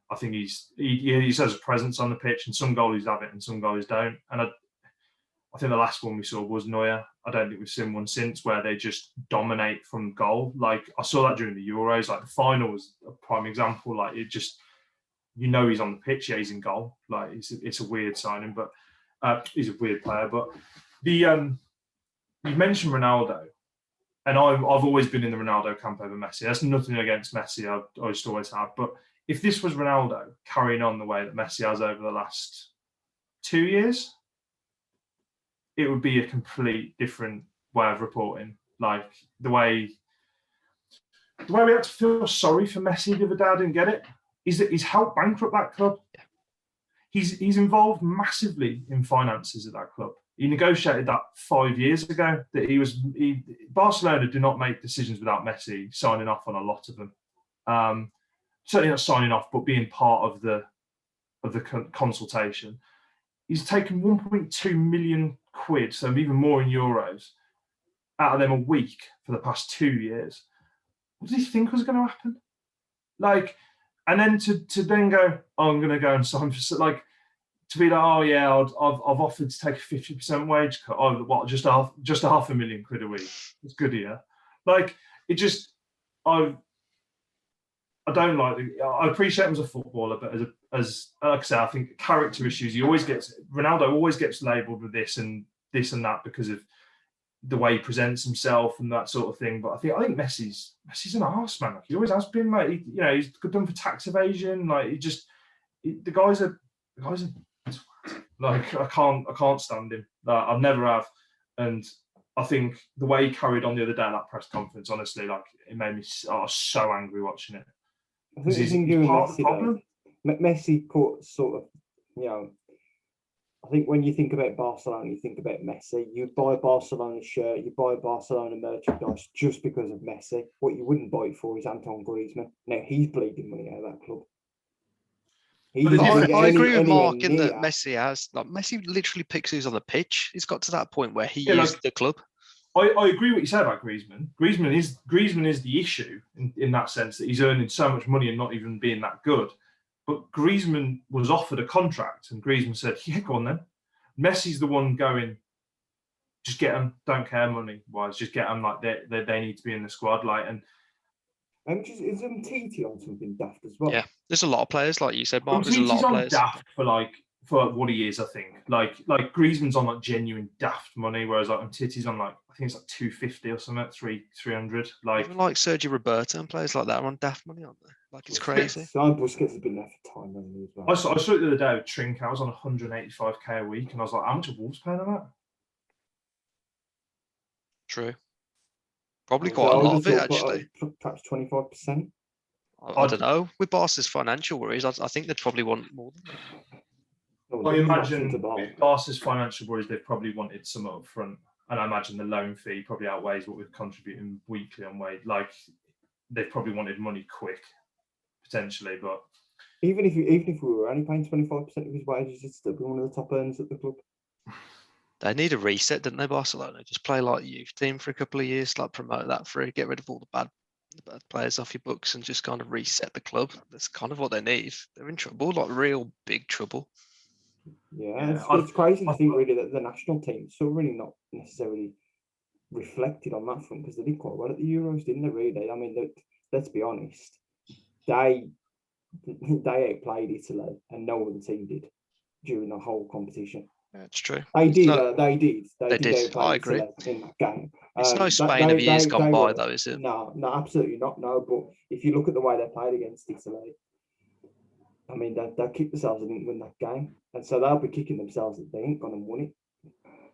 I think he has a presence on the pitch, and some goalies have it and some goalies don't. And I think the last one we saw was Neuer. I don't think we've seen one since where they just dominate from goal. Like, I saw that during the Euros. Like, the final was a prime example. Like, it just, he's on the pitch, he's in goal. Like, it's a weird signing, but he's a weird player. But you mentioned Ronaldo, and I've always been in the Ronaldo camp over Messi. That's nothing against Messi. I just always have. But if this was Ronaldo carrying on the way that Messi has over the last 2 years, it would be a complete different way of reporting. Like, the way we had to feel sorry for Messi the other day, I didn't get it, is that he's helped bankrupt that club. Yeah. He's involved massively in finances at that club. He negotiated that 5 years ago. That Barcelona do not make decisions without Messi signing off on a lot of them. Certainly not signing off, but being part of the consultation. He's taken 1.2 million quid, so even more in euros, out of them a week for the past 2 years. What did he think was going to happen? Like, and then to then go, oh, I'm going to go and sign for, like, to be like, oh yeah, I've offered to take a 50% wage cut. Oh, what? Just a £500,000 quid a week. It's good here. Like, it just, I don't like. I appreciate him as a footballer, but as like I say, I think character issues. Ronaldo always gets labelled with this and that because of the way he presents himself and that sort of thing. But I think Messi's an arse, man. Like, he always has been. Like, he's done for tax evasion. Like, the guy's a like, I can't stand him. Like, I've never have. And I think the way he carried on the other day at that press conference, honestly, like, it made me so angry watching it. I think the thing doing Messi, though, Messi caught sort of, I think when you think about Barcelona, you think about Messi. You buy a Barcelona shirt, you buy Barcelona merchandise just because of Messi. What you wouldn't buy it for is Antoine Griezmann. Now, he's bleeding money out of that club. I agree with Marc in that Messi literally picks who's on the pitch. He's got to that point where he is the club. I agree what you said about Griezmann. Griezmann is the issue in that sense, that he's earning so much money and not even being that good. But Griezmann was offered a contract, and Griezmann said, "Yeah, go on then." Messi's the one going, "Just get them. Don't care money wise. Just get them. Like, they need to be in the squad." Like, and is Titi on something daft as well? Yeah, there's a lot of players, like you said, Marc. There's a Titi's lot of on players daft for what he is. I think like Griezmann's on like genuine daft money, whereas like Titi's on like, I think it's like 250 or something, 300. Like, even like Sergio Roberto and players like that are on daft money, aren't they? Like, it's crazy. Busquets has been there for time, hasn't he, as well? I saw it the other day with Trinca. I was on 185k a week, and I was like, "How much are Wolves paying on that?" True. Probably quite a lot of it, actually. Perhaps 25%. I don't know. With Barca's financial worries, I think they'd probably want more than that. I imagine with Barca's financial worries, they've probably wanted some up front, and I imagine the loan fee probably outweighs what we're contributing weekly on wage. Like, they've probably wanted money quick, potentially. But even if we were only paying 25% of his wages, he'd still be one of the top earners at the club. They need a reset, don't they, Barcelona? Just play like a youth team for a couple of years, like promote that through, get rid of all the bad players off your books and just kind of reset the club. That's kind of what they need. They're in trouble, like real big trouble. Yeah. It's crazy to think really that the national team so really not necessarily reflected on that front, because they did quite well at the Euros, didn't they, really? I mean, let's be honest, they outplayed Italy and no other team did during the whole competition. Yeah, it's true. They did. I agree. In that game. It's no Spain of years gone by, though, is it? No, absolutely not. No, but if you look at the way they played against Italy, I mean, they kicked themselves and didn't win that game, and so they'll be kicking themselves that they ain't gonna win it,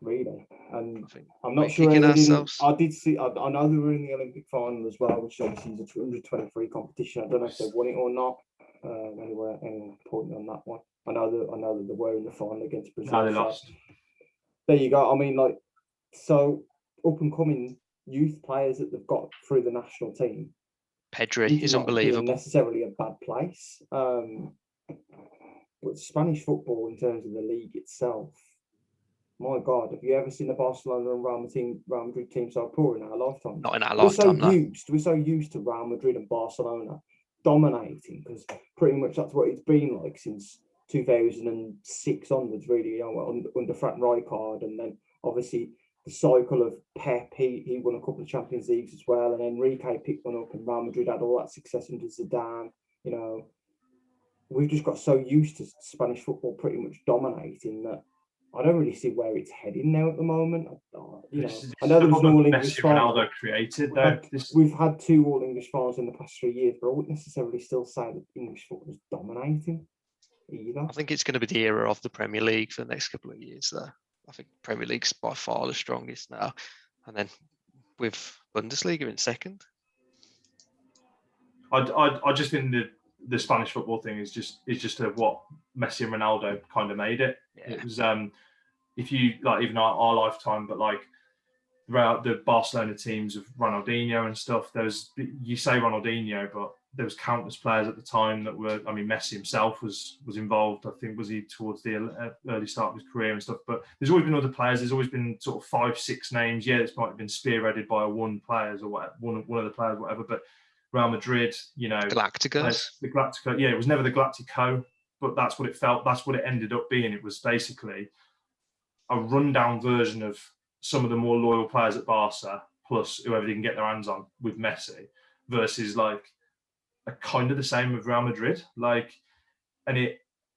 really. And I'm not sure. I did see. I know they were in the Olympic final as well, which obviously is a 223 competition. I don't know if they won it or not. Anyway, point on that one. I know that they were in the final against Brazil. No, they lost. There you go. I mean, like, so up and coming youth players that they've got through the national team. Pedri is unbelievable. Necessarily a bad place. But Spanish football, in terms of the league itself, my God, have you ever seen the Barcelona and Real Madrid team so poor in our lifetime? Not in our lifetime, We're so used to Real Madrid and Barcelona dominating, because pretty much that's what it's been like since 2006 onwards, really, under Frank Rijkaard, and then obviously the cycle of Pep, he won a couple of Champions Leagues as well, and Enrique picked one up, and Real Madrid had all that success under Zidane. We've just got so used to Spanish football pretty much dominating that I don't really see where it's heading now at the moment. I know there was an all-English final. Ronaldo created, though. We've had 2 all-English finals in the past 3 years, but I wouldn't necessarily still say that English football is dominating either. I think it's going to be the era of the Premier League for the next couple of years, though. I think Premier League's by far the strongest now, and then with Bundesliga in second. I just think the Spanish football thing is just what Messi and Ronaldo kind of made it. Yeah. It was if you like, even our lifetime, but like throughout the Barcelona teams of Ronaldinho and stuff, you say Ronaldinho, but there was countless players at the time that were. I mean, Messi himself was involved. I think was he towards the early start of his career and stuff. But there's always been other players. There's always been sort of 5-6 names. Yeah, this might have been spearheaded by one players or whatever, one of the players, whatever. But Real Madrid, Galacticos. The Galactico. Yeah, it was never the Galactico, but that's what it felt. That's what it ended up being. It was basically a rundown version of some of the more loyal players at Barca, plus whoever they can get their hands on with Messi, versus like are kind of the same with Real Madrid. Like, and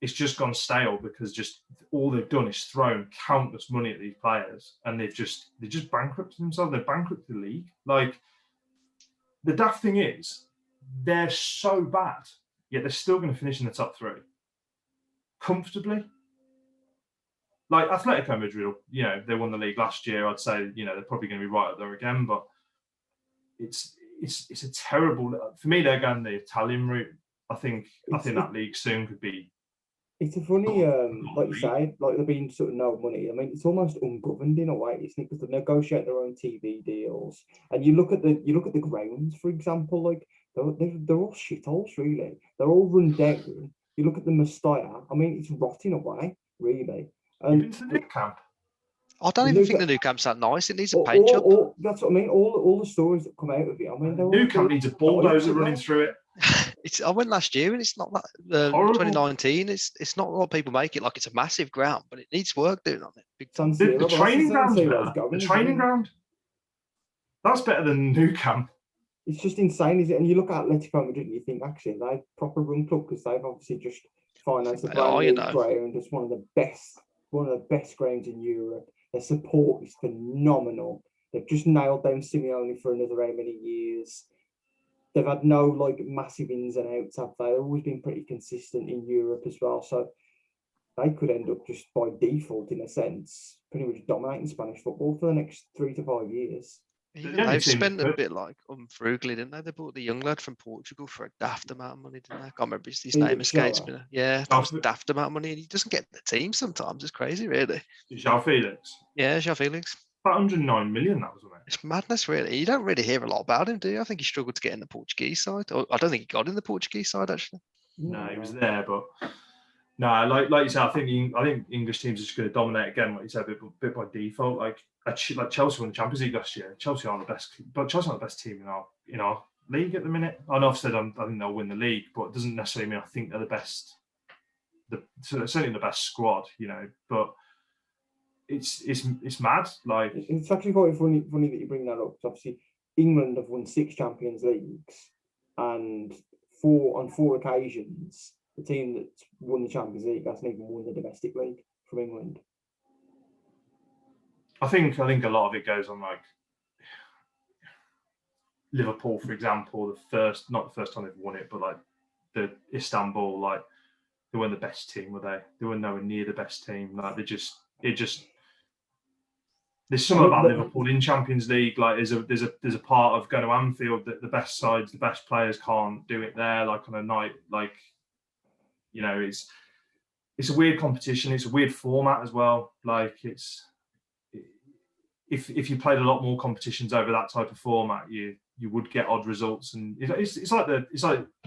it's just gone stale because just all they've done is thrown countless money at these players, and they just bankrupted themselves. They've bankrupted the league. Like, the daft thing is, they're so bad, yet they're still going to finish in the top 3 comfortably. Like Atletico Madrid, they won the league last year. I'd say, they're probably going to be right up there again. But it's a terrible. For me, they're going the Italian route. I think that league soon could be. It's a funny, like you say, like there being sort of no money. I mean, it's almost ungoverned in a way, isn't it? Because they negotiate their own TV deals, and you look at the grounds, for example, like they're all shitholes, really. They're all run down. You look at the Mestalla. I mean, it's rotting away, really. You've been to the new camp? I don't even think the new camp's that nice. It needs a paint job. That's what I mean. All the stories that come out of it. I mean, the new camp needs a bulldozer running through it. I went last year and it's not that 2019. It's not a lot of people make it like it's a massive ground, but it needs work doing on it. The training ground's better. The training ground. That's better than new camp. It's just insane, is it? And you look at Atletico Madrid and you think, actually, they're proper run club because they've obviously just financed a brand new ground, just one of the best grounds in Europe. Their support is phenomenal. They've just nailed down Simeone for another how many years. They've had no like massive ins and outs, have they? They've always been pretty consistent in Europe as well. So they could end up just by default, in a sense, pretty much dominating Spanish football for the next 3 to 5 years. They've spent a bit like frugally, didn't they? They bought the young lad from Portugal for a daft amount of money, didn't they? I can't remember his name escapes me. Yeah, that was a daft amount of money, and he doesn't get the team sometimes. It's crazy, really. João Felix. Yeah, João Felix. About 109 million, that was, wasn't it? It's madness, really. You don't really hear a lot about him, do you? I think he struggled to get in the Portuguese side. Or I don't think he got in the Portuguese side, actually. No, he was there, but no, like you said, I think English teams are just going to dominate again. Like you said, a bit by default. Like Chelsea won the Champions League last year. Chelsea aren't the best, but Chelsea aren't the best team in our league at the minute. I know I've said I think they'll win the league, but it doesn't necessarily mean I think they're the best. Certainly the best squad, but. It's mad. Like, it's actually quite funny that you bring that up. Because obviously, England have won 6 Champions Leagues, and on 4 occasions, the team that's won the Champions League hasn't even won the domestic league from England. I think a lot of it goes on like Liverpool, for example. Not the first time they've won it, but like the Istanbul, like they weren't the best team, were they? They were nowhere near the best team. Like there's something about Liverpool in Champions League. Like there's a part of going to Anfield that the best sides, the best players can't do it there. Like on a night, like it's a weird competition. It's a weird format as well. Like if you played a lot more competitions over that type of format, you would get odd results. And it's like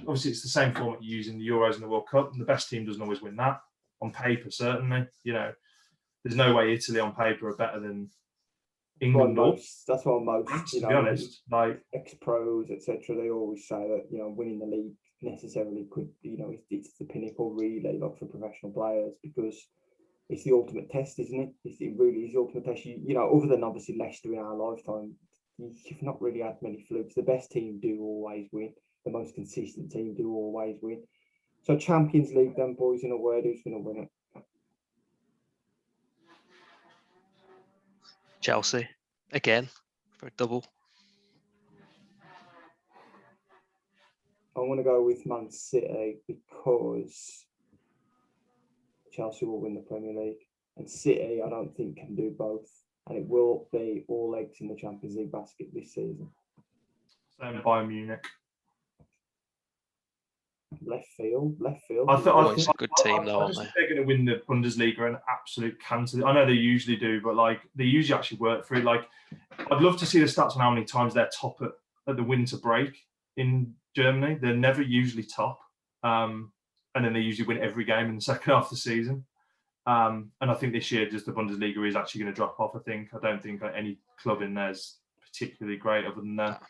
obviously it's the same format you use in the Euros and the World Cup, and the best team doesn't always win that on paper. Certainly, there's no way Italy on paper are better than England. That's why most, to be honest, like ex-pros, etc., they always say that winning the league necessarily could, it's the pinnacle really, like for professional players, because it's the ultimate test, isn't it? It really is the ultimate test. Other than obviously Leicester in our lifetime, you've not really had many flukes. The best team do always win. The most consistent team do always win. So Champions League, then, boys, in a word, who's going to win it? Chelsea again for a double. I want to go with Man City because Chelsea will win the Premier League, and City I don't think can do both, and it will be all eggs in the Champions League basket this season. Same Bayern Munich. Left field. I thought it's a good team, though, aren't they? They're going to win the Bundesliga an absolute cancer. I know they usually do, but like they usually actually work for it. Like I'd love to see the stats on how many times they're top at the winter break in Germany. They're never usually top, and then they usually win every game in the second half of the season. And I think this year, just the Bundesliga is actually going to drop off. I don't think any club in there is particularly great other than that.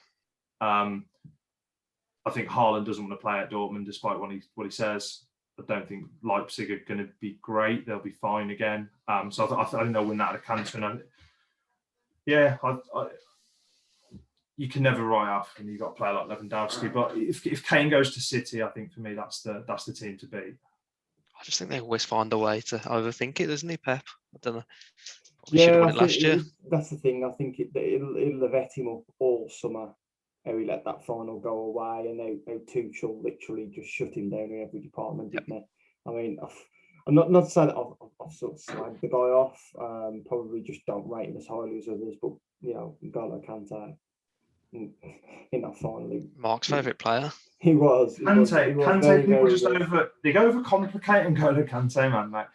I think Haaland doesn't want to play at Dortmund, despite what he says. I don't think Leipzig are going to be great. They'll be fine again. So I think they'll win that at a cancer. And you can never write off when you've got a player like Lewandowski. But if Kane goes to City, I think for me that's the team to beat. I just think they always find a way to overthink it, doesn't he, Pep? I don't know. Yeah, Should have won it last year. That's the thing. I think it'll have et him up all summer. How he let that final go away, and how Tuchel literally just shut him down in every department, didn't they? I mean, I'm not to say that I've sort of slagged the guy off. Probably just don't rate him as highly as others, but you know, N'Golo Kante in that final. Marc's favourite player. He was. Kante, people just overcomplicate N'Golo Kante, man. Like,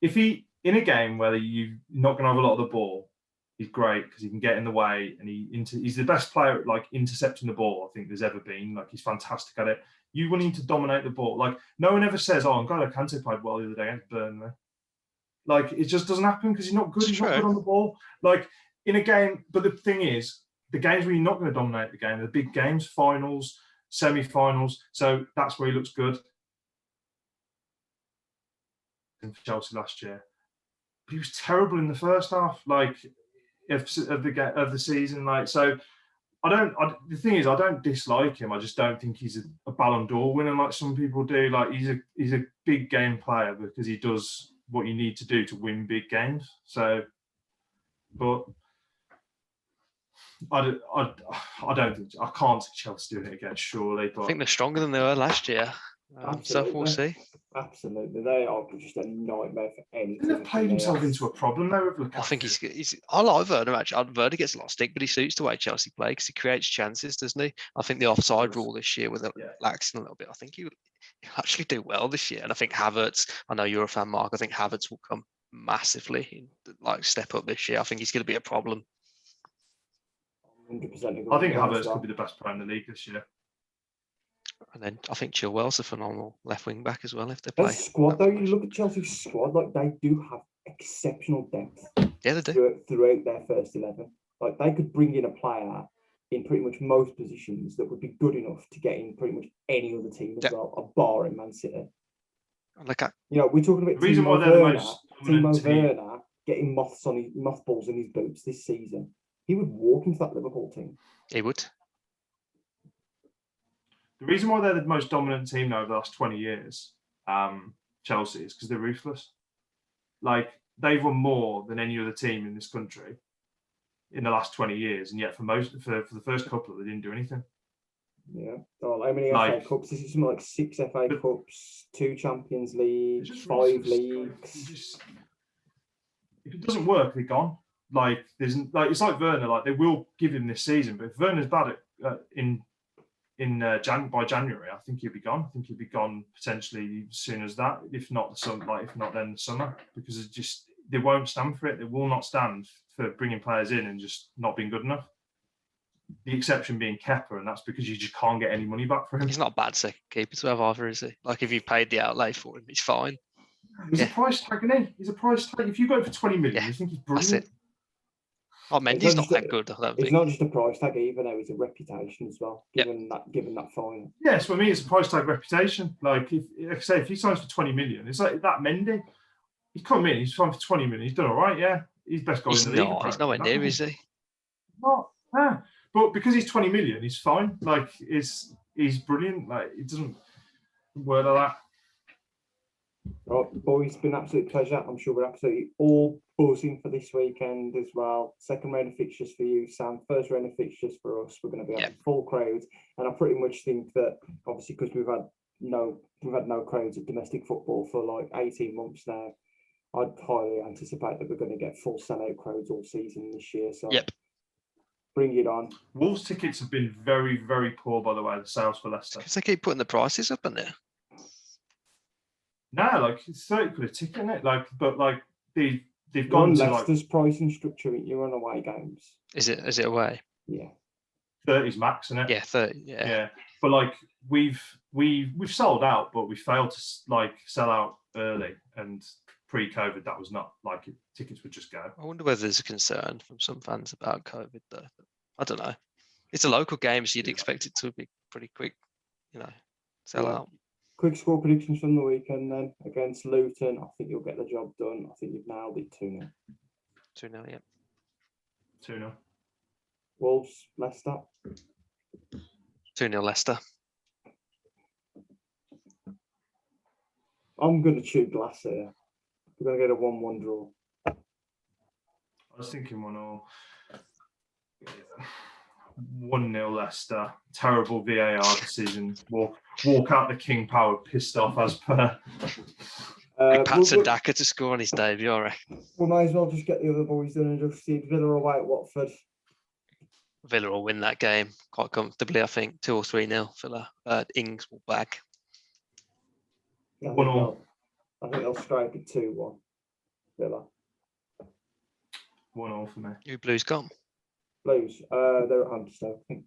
if he in a game where you're not going to have a lot of the ball, he's great because he can get in the way, and he's the best player at like intercepting the ball I think there's ever been. Like, he's fantastic at it. You will need to dominate the ball. Like, no one ever says, "Oh, N'Golo Kante played well the other day against Burnley." Like, it just doesn't happen because he's not good. He's not good on the ball. Like, in a game, but the thing is, the games where you're not going to dominate the game, the big games, finals, semi-finals. So that's where he looks good. In Chelsea last year, but he was terrible in the first half, like of the season. Like, so the thing is, I don't dislike him. I just don't think he's a Ballon d'Or winner like some people do. Like, he's a big game player because he does what you need to do to win big games. So, but I don't think I can't see Chelsea doing it again. Surely, but I think they're stronger than they were last year. So we'll see. Absolutely, they are just a nightmare for anything. They've played himself into a problem there. I think he's. I like Werner actually. Werner gets a lot of stick, but he suits the way Chelsea play because he creates chances, doesn't he? I think the offside rule this year with laxing a little bit. I think he'll actually do well this year, and I think Havertz. I know you're a fan, Mark. I think Havertz will come massively, like step up this year. I think he's going to be a problem. 100% I think Havertz could be the best player in the league this year. And then I think Chilwell's a phenomenal left wing back as well if they play. Their squad, though, you look at Chelsea's squad, like they do have exceptional depth. Yeah, they do. Throughout their first 11. Like, they could bring in a player in pretty much most positions that would be good enough to get in pretty much any other team as well, barring Man City. Like, you know, we're talking about Timo Werner getting mothballs in his boots this season. He would walk into that Liverpool team. He would. The reason why they're the most dominant team now over the last 20 years, Chelsea, is because they're ruthless. Like, they've won more than any other team in this country in the last 20 years, and yet for the first couple, they didn't do anything. Yeah. Oh, how many FA Cups? This is something like 6 FA Cups, 2 Champions Leagues, 5 leagues. If it doesn't work, they're gone. Like, it's like Werner. Like, they will give him this season, but if Werner's bad by January, I think he'll be gone. I think he'll be gone potentially as soon as that, if not then the summer, because they won't stand for it. They will not stand for bringing players in and just not being good enough. The exception being Kepa, and that's because you just can't get any money back for him. He's not a bad second keeper to have either, is he? Like, if you paid the outlay for him, he's fine. He's a price tag, isn't he? He's a price tag. If you go for 20 million, you think he's brilliant. That's it. Oh, Mendy's not that good. It's not just a price tag either, though. It's a reputation as well, given that fine. Yes, for me, it's a price tag reputation. Like, if he signs for 20 million, it's like that Mendy. He's come in, he's signed for 20 million. He's done all right, yeah. He's best guy in the league. He's nowhere near, is he? Not. But because he's 20 million, he's fine. Like, he's brilliant. Like, it doesn't work like that. Right, boys, it's been an absolute pleasure. I'm sure we're absolutely all buzzing for this weekend as well. Second round of fixtures for you, Sam. First round of fixtures for us. We're going to be having full crowds, and I pretty much think that obviously because we've had no crowds at domestic football for like 18 months now. I'd highly anticipate that we're going to get full sellout crowds all season this year. So bring it on. Wolves tickets have been very, very poor, by the way. The sales for Leicester because they keep putting the prices up in there. No, like it's 30 quid a ticket, isn't it? Like, but like they've gone to Leicester's pricing structure. You're on away games. Is it away? Yeah. 30's max, isn't it? Yeah, 30. Yeah. But like we've sold out, but we failed to like sell out early. And pre-COVID, that was not like it. Tickets would just go. I wonder whether there's a concern from some fans about COVID, though. I don't know. It's a local game, so you'd expect it to be pretty quick, sell out. Quick score predictions from the weekend then against Luton. I think you'll get the job done. I think you've nailed it 2-0. 2-0, yeah. 2-0. Wolves, Leicester. 2-0 Leicester. I'm going to chew glass here. We're going to get a 1-1 draw. I was thinking 1-1. 1-0 Leicester. Terrible VAR decision. Walk out the King Power pissed off as per. Patson Daka to score on his debut, I reckon. We might as well just get the other boys in and just see Villa away at Watford. Villa will win that game quite comfortably, I think. 2 or 3-0 Villa. Ings will bag. 1-1. I think they'll strike it 2-1. Villa. 1-0 for me. Who Blues gone? Blues. They're at home to Stoke, I think.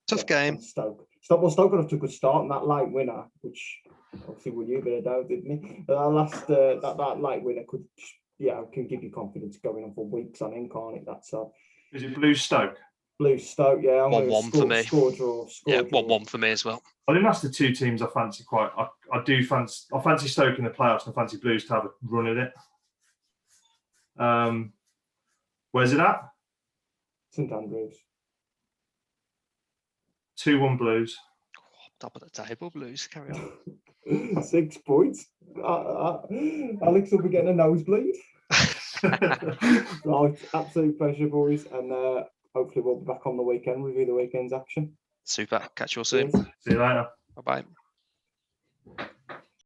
Tough game. Stoke got off to a good start, and that light winner, which obviously we knew a bit of doubt, didn't he? That light winner can give you confidence going on for weeks on end, can't it? That's Is it Blues Stoke? Blues Stoke, yeah. 1-1 for me. Score draw. 1-1 for me as well. I think that's the two teams I fancy quite. I fancy Stoke in the playoffs, and I fancy Blues to have a run at it. Where's it at? St Andrews. 2-1 Blues. Top of the table, Blues. Carry on. 6 points. Alex will be getting a nosebleed. Right, absolute pleasure, boys, and hopefully we'll be back on the weekend, review the weekend's action. Super. Catch you all soon. See you later. Bye-bye.